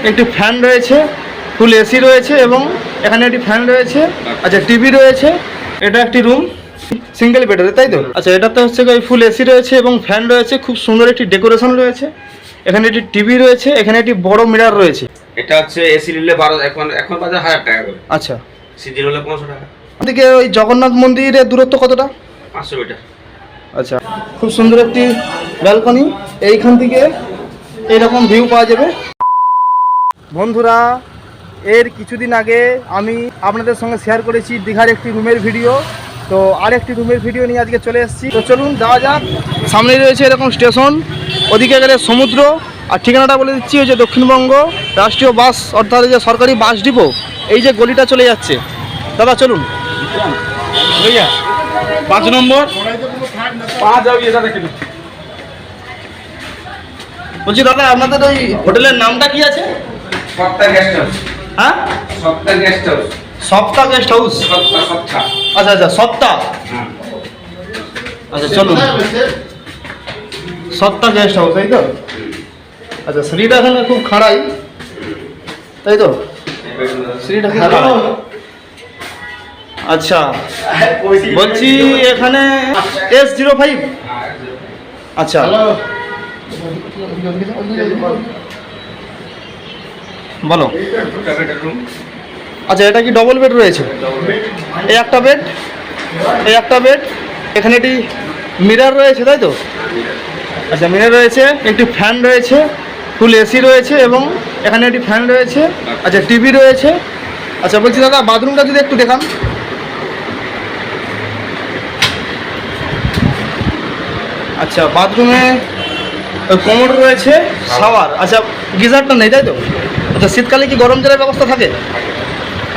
একটি ফ্যান রয়েছে, ফুল এসি রয়েছে এবং এখানে একটি ফ্যান রয়েছে। আচ্ছা, টিভি রয়েছে। এটা একটি রুম, সিঙ্গেল বেডের, তাই তো? আচ্ছা, এটাতে হচ্ছে ফুল এসি রয়েছে এবং ফ্যান রয়েছে, খুব সুন্দর একটি ডেকোরেশন রয়েছে। এখানে একটি টিভি রয়েছে, এখানে একটি বড় মিরর রয়েছে। এটা হচ্ছে এসি নিলে 12 এখন বাজার 1000 টাকা করে। আচ্ছা, সিজি হলে 500 টাকা। এদিকে ওই জগন্নাথ মন্দিরের দূরত্ব কতটা? 500 মিটার। আচ্ছা, খুব সুন্দর একটি ব্যালকনি, এইখান থেকে এইরকম ভিউ পাওয়া যাবে। বন্ধুরা, এর কিছুদিন আগে আমি আপনাদের সঙ্গে শেয়ার করেছি দীঘার একটি রুমের ভিডিও, তো আরেকটি রুমের ভিডিও নিয়ে আজকে চলে এসেছি। তো চলুন যাওয়া যাক। সামনেই রয়েছে এরকম স্টেশন, ওদিকে গেলে সমুদ্র, আর ঠিকানাটা বলে দিচ্ছি, ওই যে দক্ষিণবঙ্গ রাষ্ট্রীয় বাস অর্থাৎ যে সরকারি বাস ডিপো, এই যে গলিটা চলে যাচ্ছে। দাদা চলুন, 5 নম্বর 5 যাও এটা দেখে। বলছি দাদা, আপনাদের ওই হোটেলের নামটা কি আছে? সপ্তাহ গেস্ট হাউস। হ্যাঁ, সপ্তাহ গেস্ট হাউস। সপ্তাহ গেস্ট হাউস। সপ্তাহ। আচ্ছা আচ্ছা, সপ্তাহ। হ্যাঁ। আচ্ছা চলুন, সপ্তাহ গেস্ট হাউস, তাই তো? আচ্ছা, সিঁড়িটা এখানে খুব খাড়াই, তাই তো? সিঁড়িটা খুব খাড়াই। আচ্ছা, বলছি এখানে S05। আচ্ছা, বলো। আচ্ছা, এটা কি ডবল বেড রয়েছে? এই একটা বেড, এই একটা বেড, এখানে একটি মিরর রয়েছে, তাই তো? আচ্ছা, মিরর রয়েছে, একটি ফ্যান রয়েছে, ফুল এসি রয়েছে এবং এখানে একটি ফ্যান রয়েছে। আচ্ছা, টিভি রয়েছে। আচ্ছা, বলছি দাদা, বাথরুমটা যদি একটু দেখান। আচ্ছা, বাথরুমে কোমোড রয়েছে, শাওয়ার। আচ্ছা, গিজারটা নেই, তাই তো? আচ্ছা, শীতকালে কি গরম জলের ব্যবস্থা থাকে?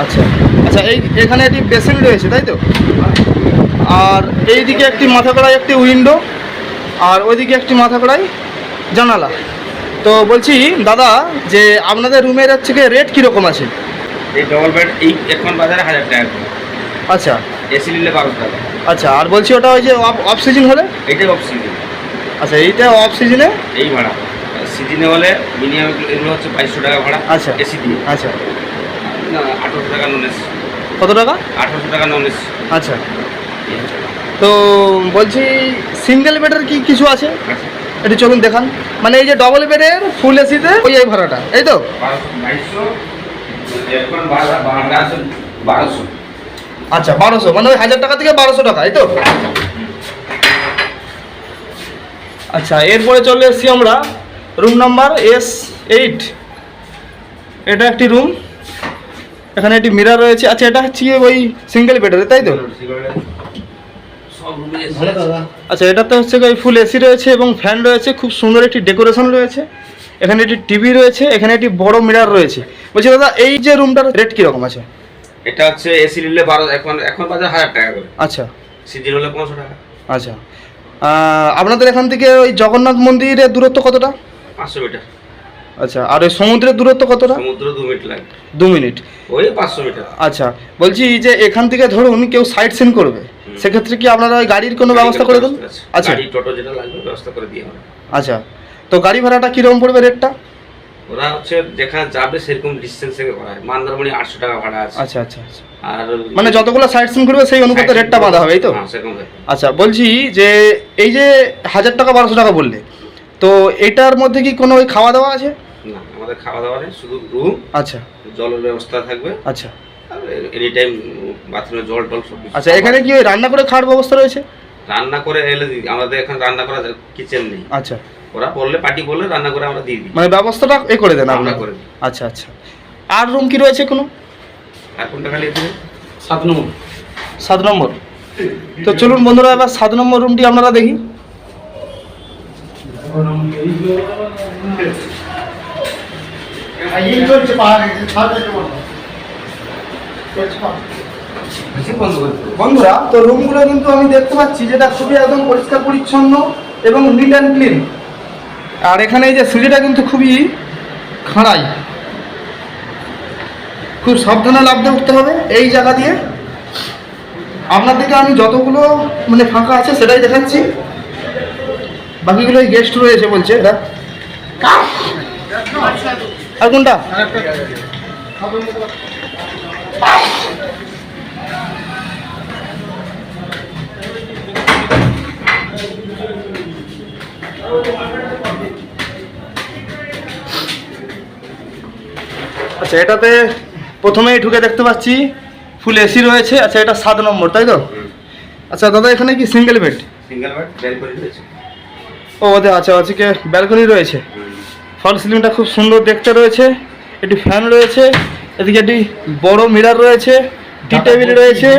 আচ্ছা আচ্ছা, এখানে একটি বেসিন রয়েছে, তাই তো? আর এই দিকে একটি মাথা কড়াই, একটি উইন্ডো, আর ওইদিকে একটি মাথা কড়াই জানালা। তো বলছি দাদা, যে আপনাদের রুমের হচ্ছে কি রেট কীরকম আছে? এই ডবল বেড এখন বাজারে 1000 টাকা করে। আচ্ছা এসি নিলে 1200 টাকা। আচ্ছা, আর বলছি ওটা ওই যে অফ সিজন হলে? এইটাই অফ সিজন। আচ্ছা, এইটা অফ সিজনে এই ভাড়া। সিজনে হলে মিনিমাম এগুলো হচ্ছে 2200 টাকা ভাড়া। আচ্ছা এসি দিয়ে। আচ্ছা, না, 1800 টাকা নন এসি। কত টাকা? 1800 টাকা নন এসি। আচ্ছা, তো বলছি সিঙ্গেল বেডের কি কিছু আছে? একটু চলুন দেখান। মানে এই যে ডবল বেডের ফুল এসিতে ওই এই ভাড়াটা, এই তো? 2200 এখন ভাড়া আছে 1200। আচ্ছা, 1200, মানে ওই 1000 টাকা থেকে 1200 টাকা, এই তো? আচ্ছা, এরপরে চলে এসেছি আমরা রুম নাম্বার S8। এটা একটি রুম, এখানে একটি মিরর রয়েছে। আচ্ছা, এটা হচ্ছে ওই সিঙ্গেল বেডের, তাই তো? সব রুমে এসি। আচ্ছা, এটাতে হচ্ছে ওই ফুল এসি রয়েছে এবং ফ্যান রয়েছে, খুব সুন্দর একটি ডেকোরেশন রয়েছে। এখানে একটি টিভি রয়েছে, এখানে একটি বড় মিরর রয়েছে। বলছি দাদা, এই যে রুমটার রেট কীরকম আছে? এটা হচ্ছে এসি নিলে 12 এখন বাজার 1000 টাকা করে। আচ্ছা সিজি হলে 500 টাকা। আচ্ছা, আপনাদের এখান থেকে ওই জগন্নাথ মন্দিরের দূরত্ব কতটা? 500 মিটার। আচ্ছা, আর ওই সমুদ্রের দূরত্ব কতটা? সমুদ্র 2 মিনিট লাগে। 2 মিনিট। ওই 500 মিটার। আচ্ছা, বলছি যে এখান থেকে ধরুন কেউ সাইট সিন করবে, সেক্ষেত্রে কি আপনারা ওই গাড়ির কোনো ব্যবস্থা করে দেন? আচ্ছা, গাড়ি টোটো যেটা লাগবে ব্যবস্থা করে দিয়ে হবে। আচ্ছা, তো গাড়ি ভাড়াটা কীরকম পড়বে রেটটা? ওরা হচ্ছে যেখানে যাবে সেরকম ডিস্টেন্সে করা হয়। মন্দারমণি 800 টাকা ভাড়া আছে। আচ্ছা আচ্ছা আচ্ছা, আর মানে যতগুলো সাইট সিন করবে সেই অনুপাতে রেটটা বাঁধা হবে, এই তো? হ্যাঁ, সেরকম হয়। আচ্ছা, বলছি যে এই যে 1000 টাকা 1200 টাকা বললে, তো এটার মধ্যে কি কোনো ওই খাওয়া দাওয়া আছে? না, আমাদের খাওয়া দাওয়া নেই, শুধু রুম। আচ্ছা জলের ব্যবস্থা থাকবে। আচ্ছা আর এনি টাইম বাথরুমে জল টল সব কিছু। আচ্ছা, এখানে কি ওই রান্না করে খাওয়ার ব্যবস্থা রয়েছে? রান্না করে এলে আমাদের এখানে রান্না করা কিচেন নেই। আচ্ছা, ওরা বললে পার্টি বললে রান্না করে আমরা দিয়ে দিই। মানে ব্যবস্থাটা এ করে দেন আমরা আপনারা? করে দিই। আচ্ছা আচ্ছা, আর রুম কি রয়েছে কোনো? আর কোনটা খালি দিবে? 7 নম্বর। 7 নম্বর। তো চলুন বন্ধুরা, এবার 7 নম্বর রুমটি আপনারা দেখি। বন্ধুরা, তো রুমগুলো কিন্তু আমি দেখতে পাচ্ছি যেটা খুবই একদম পরিষ্কার পরিচ্ছন্ন এবং নিট অ্যান্ড ক্লিন। আর এখানে এই যে সিঁড়িটা কিন্তু খুবই খাড়াই, খুব সাবধানে লাফতে উঠতে হবে এই জায়গা দিয়ে। আপনাদেরকে আমি যতগুলো মানে ফাঁকা আছে সেটাই দেখাচ্ছি, বাকিগুলো গেস্ট রয়েছে বলছে এরা। আর কোনটা? আচ্ছা, এটাতে প্রথমেই ঢুকে দেখতে পাচ্ছি ফুল এসি রয়েছে। আচ্ছা, এটা 7 নম্বর, তাই তো? আচ্ছা দাদা, এখানে কি single bed? Single bed, balcony রয়েছে। ও ওদের আচ্ছা আজকে ব্যালকনি রয়েছে। ফল সিলিংটা খুব সুন্দর দেখতে রয়েছে। একটি ফ্যান রয়েছে, এদিকে একটি বড় মিরর রয়েছে, টি টেবিল রয়েছে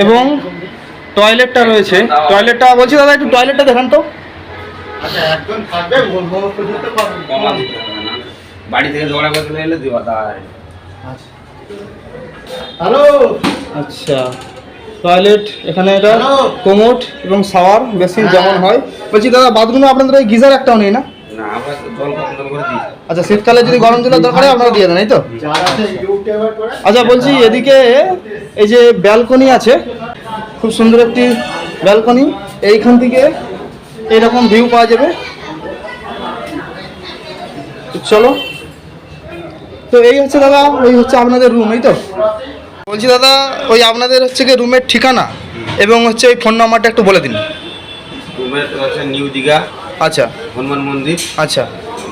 এবং টয়লেটটা রয়েছে। টয়লেটটা বলছি দাদা, একটু টয়লেটটা দেখান তো। কমা দিতে হবে না, বাড়ি থেকে জোগাড় করতে এলে দিবা তাই। হ্যালো। আচ্ছা, টয়লেট এখানে, এটা কোমোড এবং শাওয়ার বেসিন যেমন হয়। বলছি দাদা, বাথরুমে আপনাদের ওই গিজার একটাও নেই না? না, আমরা জল কম করে দিই। আচ্ছা, শীতকালে যদি গরম জলের দরকার হয় আপনারা দিয়ে দেন, এই তো? আচ্ছা, বলছি এদিকে এই যে ব্যালকনি আছে, খুব সুন্দর একটি ব্যালকনি। এইখান থেকে এইরকম ভিউ পাওয়া যাবে। তো চলো, তো এই হচ্ছে দাদা, ওই হচ্ছে আপনাদের রুম, এই তো? বলছি দাদা, ওই আপনাদের হচ্ছে কি রুমের ঠিকানা এবং হচ্ছে ওই ফোন নাম্বারটা একটু বলে দিন। রুমের হচ্ছে নিউ দীঘা, আচ্ছা হনুমান মন্দির, আচ্ছা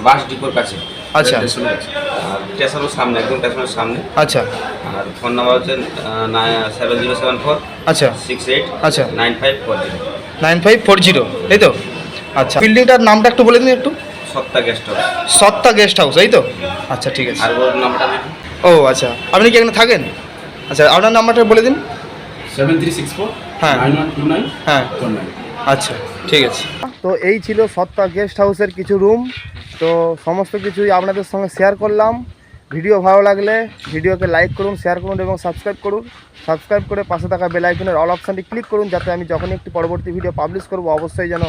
বাস ডিপোর কাছে। আচ্ছা। স্টেশনের কাছে। আর স্টেশনের সামনে, একদম স্টেশনের সামনে। আচ্ছা আর ফোন নাম্বার হচ্ছে 7074 আচ্ছা 68 আচ্ছা 9540। 9540, এই তো? আচ্ছা, বিল্ডিংটার নামটা একটু বলে দিন একটু। সত্তা গেস্ট হাউস। সত্তা গেস্ট হাউস, এই তো? আচ্ছা, ঠিক আছে। আর ওর নাম্বারটা দিন। ও আচ্ছা, আপনি কি এখানে থাকেন? আচ্ছা, আপনার নাম্বারটা বলে দিন। 7364 হ্যাঁ 9129 হ্যাঁ 19। আচ্ছা, ঠিক আছে। তো এই ছিল সত্তা গেস্ট হাউসের কিছু রুম। তো সমস্ত কিছুই আপনাদের সঙ্গে শেয়ার করলাম। ভিডিও ভালো লাগলে ভিডিওকে লাইক করুন, শেয়ার করুন এবং সাবস্ক্রাইব করুন। সাবস্ক্রাইব করে পাশে থাকা বেল আইকনের অল অপশানটি ক্লিক করুন, যাতে আমি যখনই একটি পরবর্তী ভিডিও পাবলিশ করব অবশ্যই যেন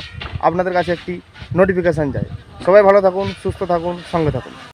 আপনাদের কাছে একটি নোটিফিকেশান যায়। সবাই ভালো থাকুন, সুস্থ থাকুন, সঙ্গে থাকুন।